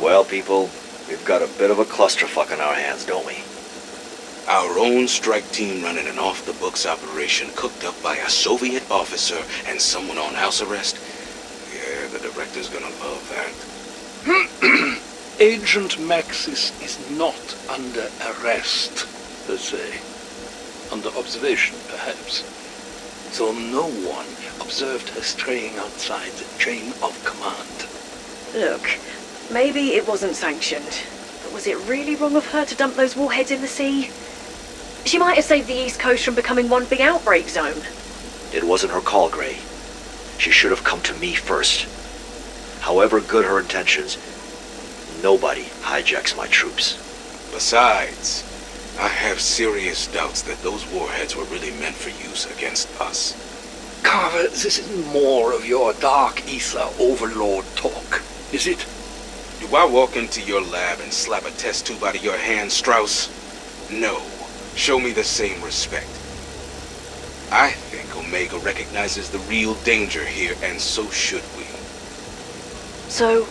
Well, people, we've got a bit of a clusterfuck on our hands, don't we? Our own strike team running an off-the-books operation cooked up by a Soviet officer and someone on house arrest? Yeah, the director's gonna love that. Agent Maxis is not under arrest, per se. Under observation, perhaps. So no one observed her straying outside the chain of command. Look, maybe it wasn't sanctioned, but was it really wrong of her to dump those warheads in the sea? She might have saved the East Coast from becoming one big outbreak zone. It wasn't her call, Gray. She should have come to me first. However good her intentions, nobody hijacks my troops. Besides, I have serious doubts that those warheads were really meant for use against us. Carver, this is more of your dark ether overlord talk, is it? Do I walk into your lab and slap a test tube out of your hand, Strauss? No. Show me the same respect. I think Omega recognizes the real danger here, and so should we. So,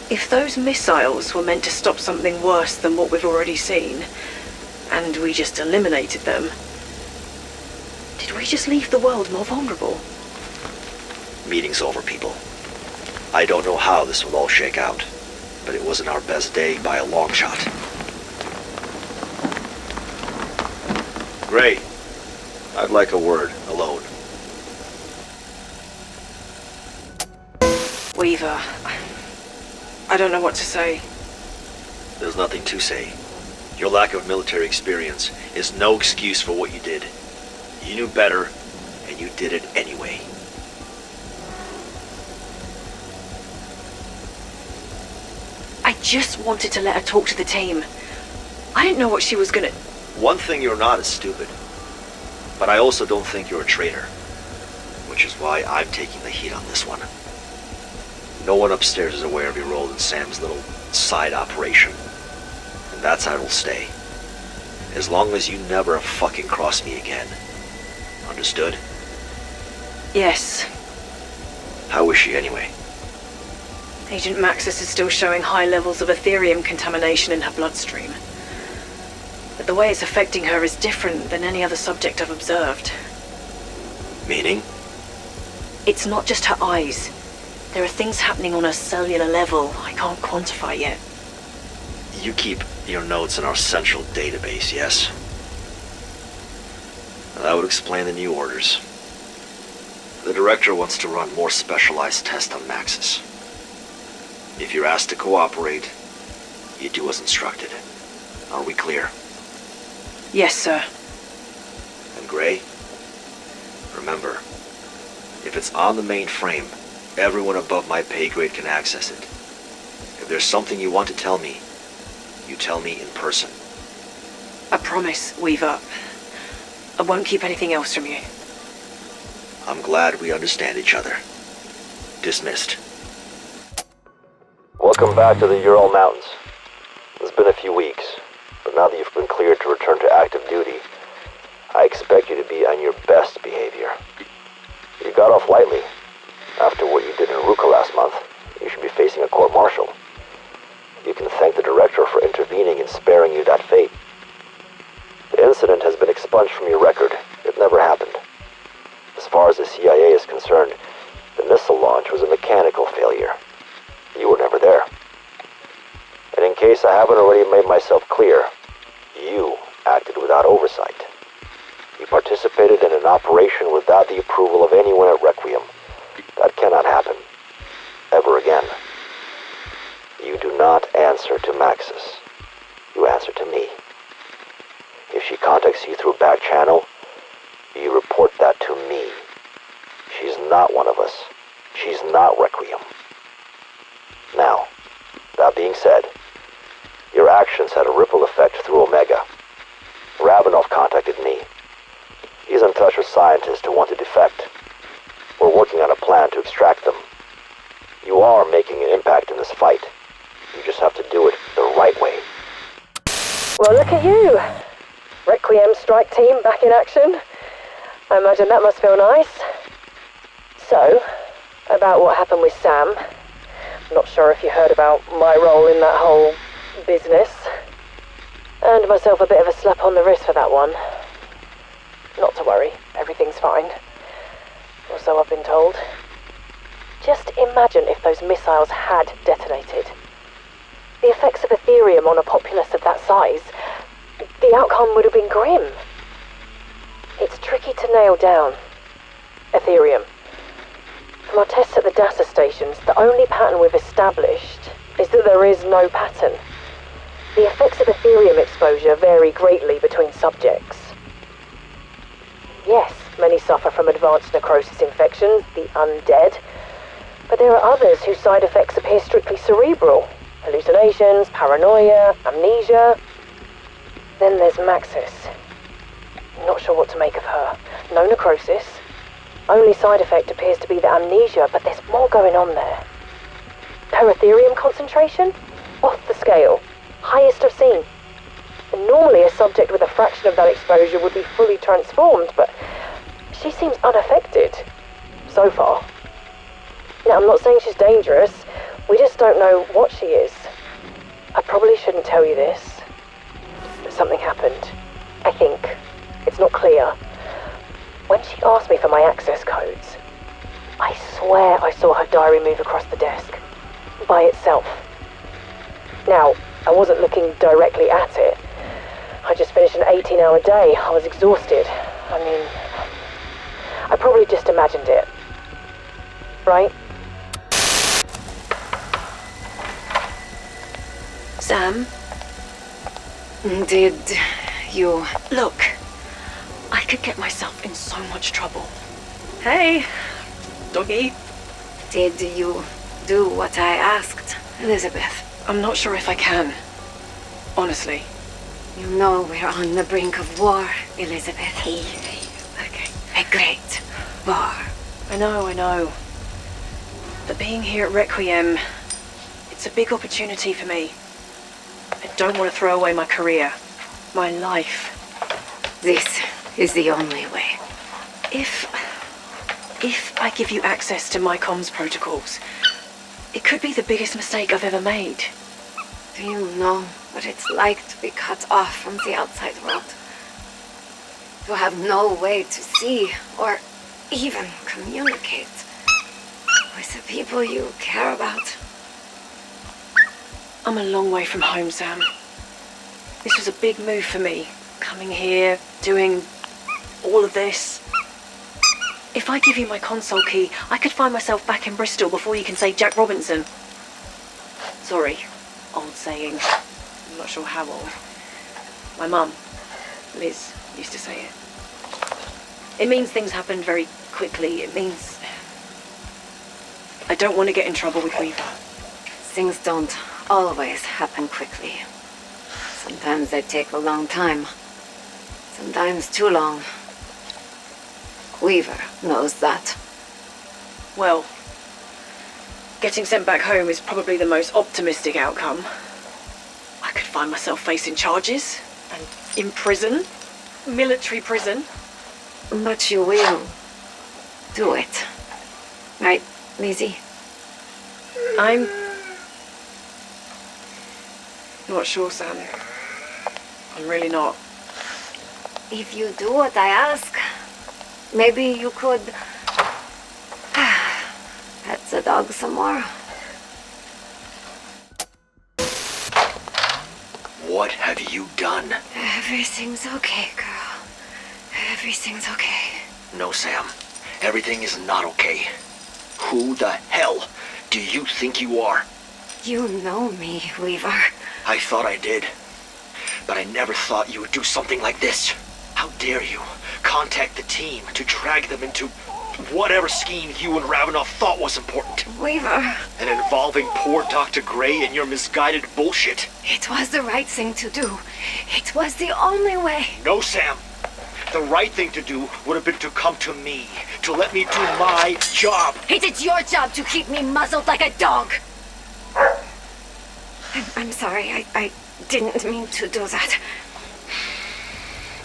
if those missiles were meant to stop something worse than what we've already seen, and we just eliminated them, did we just leave the world more vulnerable? Meeting's over, people. I don't know how this will all shake out, but it wasn't our best day by a long shot. Gray, I'd like a word, alone. Weaver, I don't know what to say. There's nothing to say. Your lack of military experience is no excuse for what you did. You knew better, and you did it anyway. I just wanted to let her talk to the team. I didn't know what she was gonna... One thing you're not is stupid. But I also don't think you're a traitor. Which is why I'm taking the heat on this one. No one upstairs is aware of your role in Sam's little side operation. And that's how it'll stay. As long as you never fucking cross me again. Understood? Yes. How is she anyway? Agent Maxis is still showing high levels of Aetherium contamination in her bloodstream. But the way it's affecting her is different than any other subject I've observed. Meaning? It's not just her eyes. There are things happening on a cellular level I can't quantify yet. You keep your notes in our central database, yes? That would explain the new orders. The director wants to run more specialized tests on Maxis. If you're asked to cooperate, you do as instructed. Are we clear? Yes, sir. And Gray? Remember, if it's on the main frame, everyone above my pay grade can access it. If there's something you want to tell me, you tell me in person. I promise, Weaver. I won't keep anything else from you. I'm glad we understand each other. Dismissed. Welcome back to the Ural Mountains. It's been a few weeks, but now that you've been cleared to return to active duty, I expect you to be on your best behavior. You got off lightly. After what you did in Ruka last month, you should be facing a court-martial. You can thank the director for intervening and sparing you that fate. The incident has been expunged from your record. It never happened. As far as the CIA is concerned, the missile launch was a mechanical failure. You were never there. And in case I haven't already made myself clear, you acted without oversight. You participated in an operation without the approval of anyone at Requiem. That cannot happen. Ever again. You do not answer to Maxis. You answer to me. If she contacts you through a back channel, you report that to me. She's not one of us. She's not Requiem. Now, that being said, your actions had a ripple effect through Omega. Ravenov contacted me. He's in touch with scientists who want to defect. We're working on a plan to extract them. You are making an impact in this fight. You just have to do it the right way. Well, look at you. Requiem strike team back in action. I imagine that must feel nice. So, about what happened with Sam. Not sure if you heard about my role in that whole business. Earned myself a bit of a slap on the wrist for that one. Not to worry, everything's fine. Or so I've been told. Just imagine if those missiles had detonated. The effects of Aetherium on a populace of that size, the outcome would have been grim. It's tricky to nail down. Aetherium. From our tests at the data stations, the only pattern we've established is that there is no pattern. The effects of Aetherium exposure vary greatly between subjects. Yes, many suffer from advanced necrosis infections, the undead, but there are others whose side effects appear strictly cerebral. Hallucinations, paranoia, amnesia. Then there's Maxis. Not sure what to make of her. No necrosis. Only side effect appears to be the amnesia, but there's more going on there. Her Aetherium concentration? Off the scale. Highest I've seen. And normally a subject with a fraction of that exposure would be fully transformed, but she seems unaffected. So far. Now, I'm not saying she's dangerous. We just don't know what she is. I probably shouldn't tell you this, but something happened. I think. It's not clear. When she asked me for my access codes, I swear I saw her diary move across the desk. By itself. Now, I wasn't looking directly at it. I just finished an 18-hour day. I was exhausted. I mean, I probably just imagined it. Right? Sam? Did you... Look, I could get myself in so much trouble. Hey, doggy. Did you do what I asked, Elizabeth? I'm not sure if I can. Honestly. You know we're on the brink of war, Elizabeth. Hey. Okay. A great war. I know. But being here at Requiem, it's a big opportunity for me. I don't want to throw away my career, my life. This is the only way. If I give you access to my comms protocols, it could be the biggest mistake I've ever made. Do you know what it's like to be cut off from the outside world? To have no way to see or even communicate with the people you care about. I'm a long way from home, Sam. This was a big move for me. Coming here, doing all of this. If I give you my console key, I could find myself back in Bristol before you can say Jack Robinson. Sorry, old saying. I'm not sure how old. My mum, Liz, used to say it. It means things happened very quickly. It means I don't want to get in trouble with Weaver. Things don't always happen quickly. Sometimes they take a long time. Sometimes too long. Weaver knows that. Well, getting sent back home is probably the most optimistic outcome. I could find myself facing charges and in prison, military prison. But you will do it. Right, Lizzie? I'm not sure, Sam. I'm really not. If you do what I ask, maybe you could pet the dog some more. What have you done? Everything's okay, girl. Everything's okay. No, Sam. Everything is not okay. Who the hell do you think you are? You know me, Weaver. I thought I did. But I never thought you would do something like this. How dare you contact the team to drag them into whatever scheme you and Ravenoff thought was important. Weaver. And involving poor Dr. Gray and your misguided bullshit. It was the right thing to do. It was the only way. No, Sam. The right thing to do would have been to come to me, to let me do my job. It is your job to keep me muzzled like a dog. I'm sorry, I didn't mean to do that.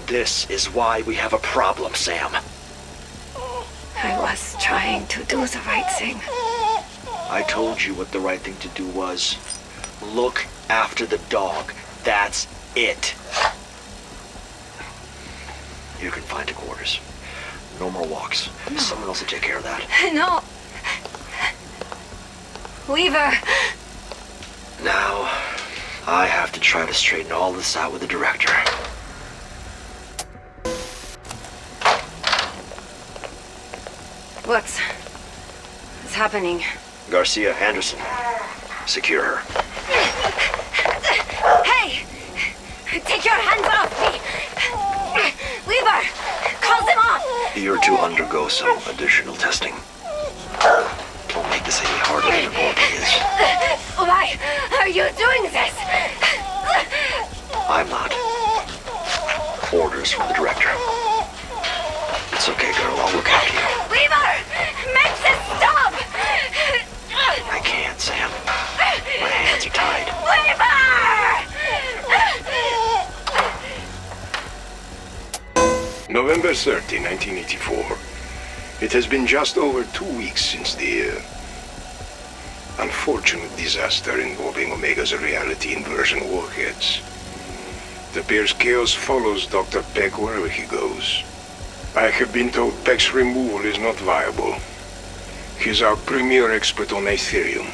This is why we have a problem, Sam. I was trying to do the right thing. I told you what the right thing to do was. Look after the dog. That's it. You're confined to quarters. No more walks. No. Someone else will take care of that. No. Weaver. Now, I have to try to straighten all this out with the director. What's happening? Garcia Anderson. Secure her. Hey! Take your hands off me! Weaver! Call them off! You're to undergo some additional testing. Don't make this any harder than it already is. Why are you doing this? I'm not. Orders from the director. It's okay, girl. I'll look after you. Weaver! Maxis, stop! I can't, Sam. My hands are tied. Weaver! November 30, 1984. It has been just over 2 weeks since the unfortunate disaster involving Omega's reality inversion warheads. It appears chaos follows Dr. Peck wherever he goes. I have been told Peck's removal is not viable. He's our premier expert on Aetherium,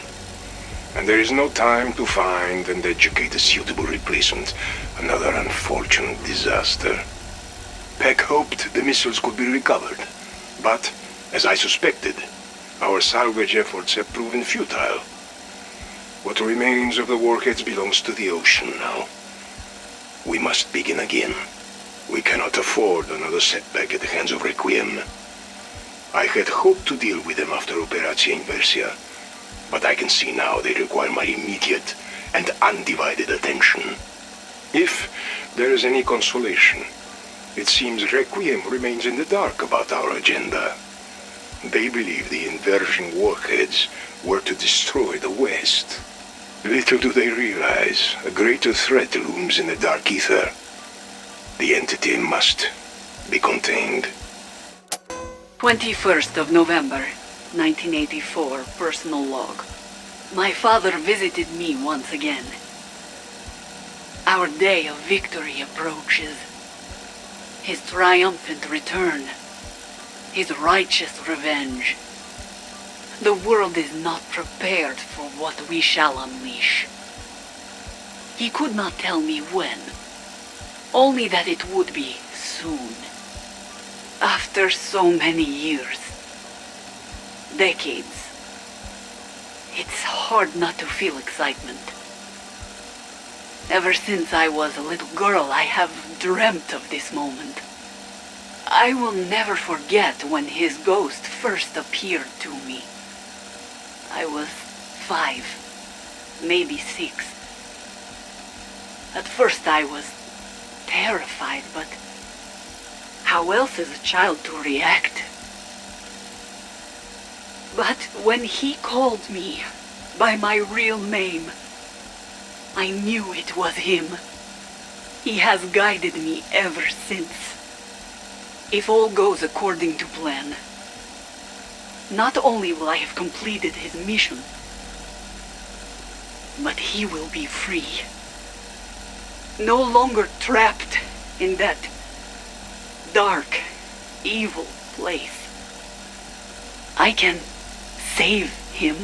and there is no time to find and educate a suitable replacement. Another unfortunate disaster. Peck hoped the missiles could be recovered, but, as I suspected, our salvage efforts have proven futile. What remains of the warheads belongs to the ocean now. We must begin again. We cannot afford another setback at the hands of Requiem. I had hoped to deal with them after Operatia Inversia, but I can see now they require my immediate and undivided attention. If there is any consolation, it seems Requiem remains in the dark about our agenda. They believe the inversion warheads were to destroy the West. Little do they realize a greater threat looms in the dark ether. The entity must be contained. 21st of November, 1984, personal log. My father visited me once again. Our day of victory approaches. His triumphant return. His righteous revenge. The world is not prepared for what we shall unleash. He could not tell me when, only that it would be soon. After so many years, decades, it's hard not to feel excitement. Ever since I was a little girl, I have dreamt of this moment. I will never forget when his ghost first appeared to me. I was 5, maybe 6. At first I was terrified, but how else is a child to react? But when he called me by my real name, I knew it was him. He has guided me ever since. If all goes according to plan, not only will I have completed his mission, but he will be free. No longer trapped in that dark, evil place. I can save him.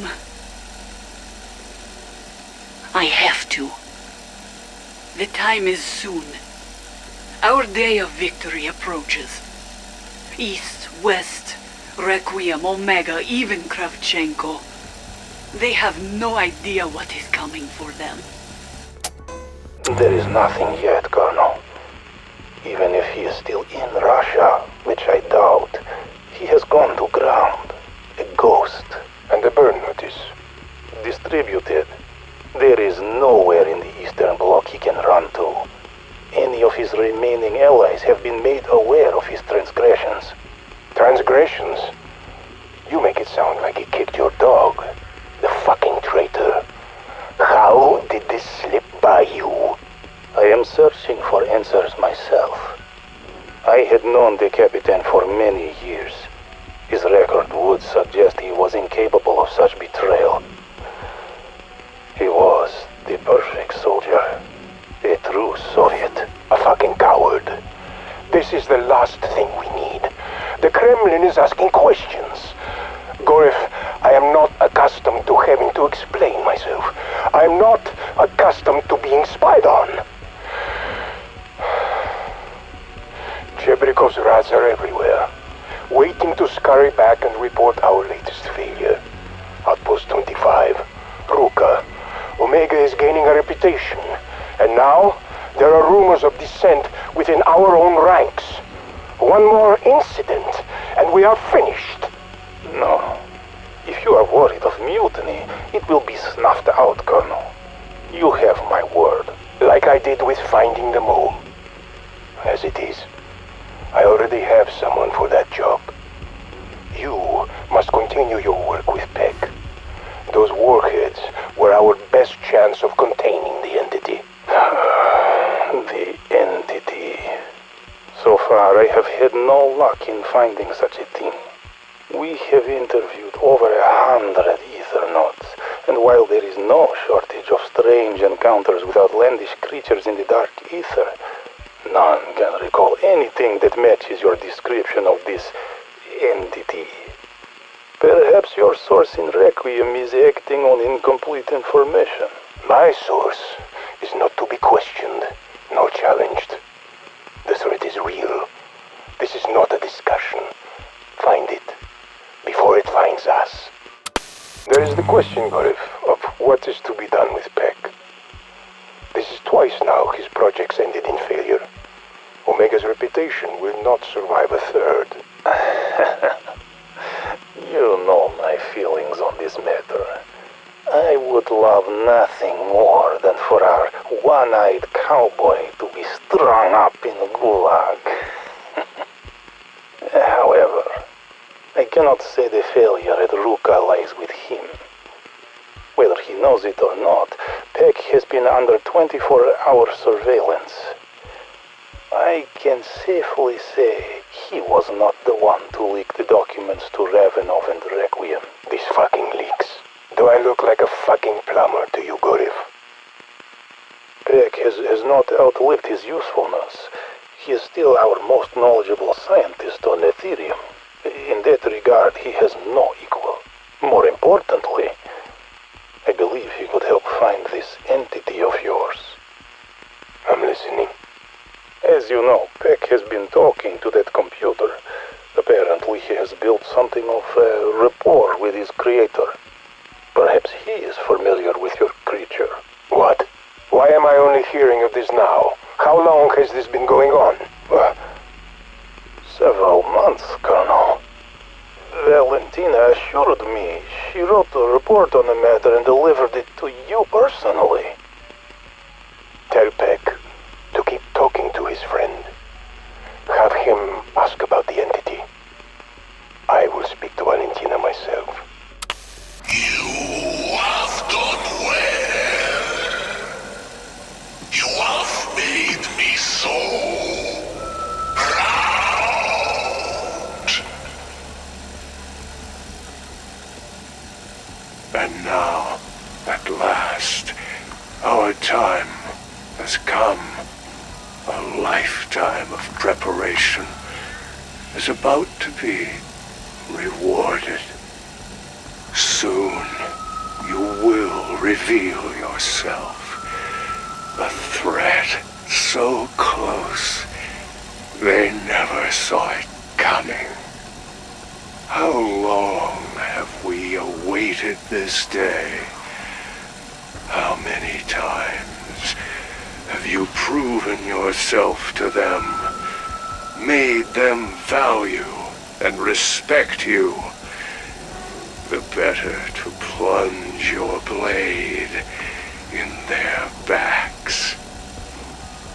I have to. The time is soon. Our day of victory approaches. East, West, Requiem, Omega, even Kravchenko. They have no idea what is coming for them. There is nothing yet, Colonel. Even if he is still in Russia, which I doubt, he has gone to ground. A ghost. And a burn notice. Distributed. There is nowhere in the Eastern Bloc he can run to. Any of his remaining allies have been made aware of his transgressions. Transgressions? You make it sound like he kicked your dog. The fucking traitor. How did this slip by you? I am searching for answers myself. I had known the Capitan for many years. His record would suggest he was incapable of such betrayal. He was the perfect soldier. A true Soviet. A fucking coward. This is the last thing we need. The Kremlin is asking questions. Gorif, I am not accustomed to having to explain myself. I am not accustomed to being spied on. Chebrikov's rats are everywhere, waiting to scurry back and report our latest failure. Outpost 25, Ruka. Omega is gaining a reputation, and now there are rumors of dissent within our own ranks. One more incident, and we are finished. No. If you are worried of mutiny, it will be snuffed out, Colonel. You have my word. Like I did with finding the mole. As it is, I already have someone for that job. You must continue your work with Peck. Those warheads were our best chance of containing the entity. The entity. So far, I have had no luck in finding such a thing. We have interviewed over 100 Aether nodes, and while there is no shortage of strange encounters with outlandish creatures in the dark Aether, none can recall anything that matches your description of this entity. Perhaps your source in Requiem is acting on incomplete information. My source is not to be questioned, nor challenged. The threat is real. This is not a discussion. Find it before it finds us. There is the question, Gorif, of what is to be done with Peck. This is twice now his projects ended in failure. Omega's reputation will not survive a third. You know my feelings on this matter. I would love nothing more than for our one-eyed cowboy to be strung up in a gulag. However, I cannot say the failure at Ruka lies with him. Whether he knows it or not, Peck has been under 24-hour surveillance. I can safely say he was not the one to leak the documents to Ravenov and Requiem. These fucking leaks. Do I look like a fucking plumber to you, Gorif? Peck has not outlived his usefulness. He is still our most knowledgeable scientist on Ethereum. In that regard, he has no equal. More importantly, I believe he could help find this entity of yours. I'm listening. As you know, Peck has been talking to that computer. Apparently he has built something of a rapport with his creator. Perhaps he is familiar with your creature. What? Why am I only hearing of this now? How long has this been going on? Several months, Colonel. Valentina assured me she wrote a report on the matter and delivered it to you personally. Tell Peck to keep talking to his friend. Have him ask about the entity. I will speak to Valentina myself. You have done well. You have made me so proud. And now, at last, our time has come. A lifetime of preparation is about to be rewarded. Soon, you will reveal yourself. A threat so close, they never saw it coming. How long have we awaited this day? How many times have you proven yourself to them, made them value and respect you? The better to plunge your blade in their backs.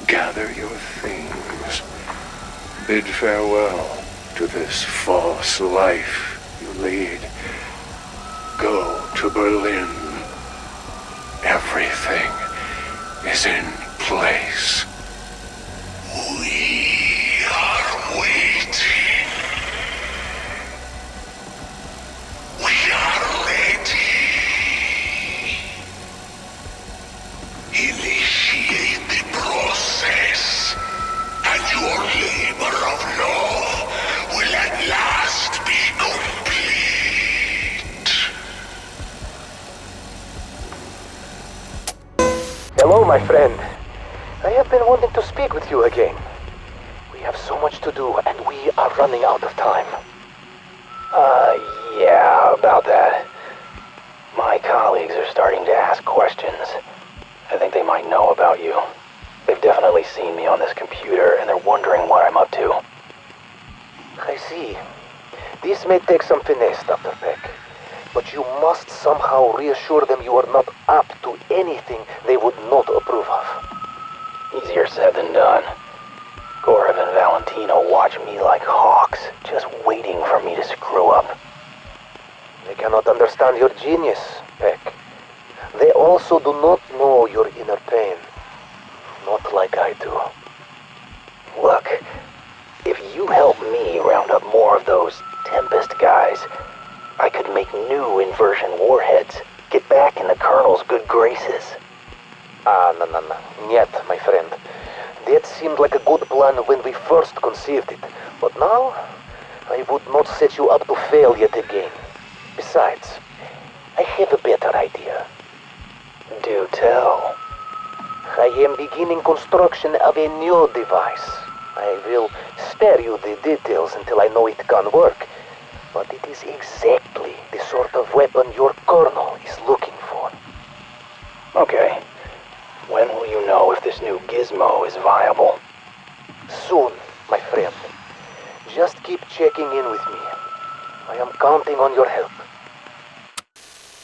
Gather your things. Bid farewell to this false life you lead. Go to Berlin. Everything is in place. We are waiting. Initiate the process, and your labor of love will at last be complete. Hello, my friend. I have been wanting to speak with you again. We have so much to do, and we are running out of time. Yeah, about that. My colleagues are starting to ask questions. I think they might know about you. They've definitely seen me on this computer, and they're wondering what I'm up to. I see. This may take some finesse, Dr. Peck. But you must somehow reassure them you are not up to anything they would not approve of. Easier said than done. Gorev and Valentino watch me like hawks, just waiting for me to screw up. They cannot understand your genius, Peck. They also do not know your inner pain. Not like I do. Look, if you help me round up more of those Tempest guys, I could make new inversion warheads, get back in the Colonel's good graces. No. Niet, my friend. That seemed like a good plan when we first conceived it, but now I would not set you up to fail yet again. Besides, I have a better idea. Do tell. I am beginning construction of a new device. I will spare you the details until I know it can work, but it is exactly the sort of weapon your Colonel is looking for. Okay. When will you know if this new gizmo is viable? Soon, my friend. Just keep checking in with me. I am counting on your help.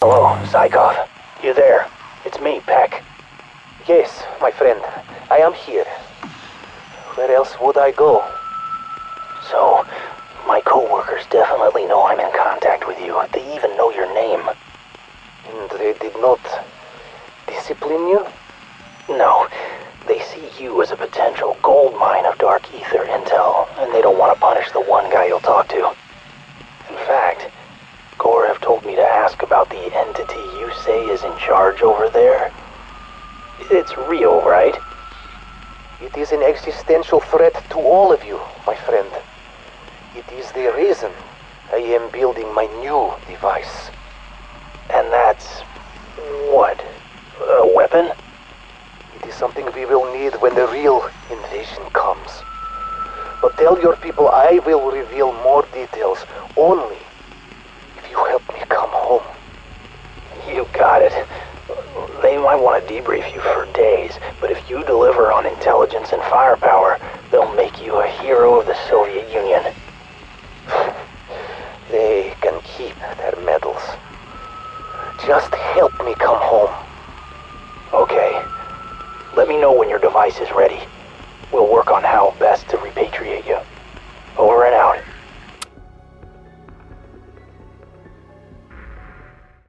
Hello, Zykov. You there? It's me, Peck. Yes, my friend. I am here. Where else would I go? So, my co-workers definitely know I'm in contact with you. They even know your name. And they did not discipline you? No. They see you as a potential gold mine of dark ether intel, and they don't want to punish the one guy you'll talk to. In fact, Gorev told me to ask about the entity you say is in charge over there. It's real, right? It is an existential threat to all of you, my friend. It is the reason I am building my new device. And that's... what? A weapon? It is something we will need when the real invasion comes. But tell your people I will reveal more details only if you help me come home. You got it. They might want to debrief you for days, but if you deliver on intelligence and firepower, they'll make you a hero of the Soviet Union. They can keep their medals. Just help me come home. Okay. Let me know when your device is ready. We'll work on how best to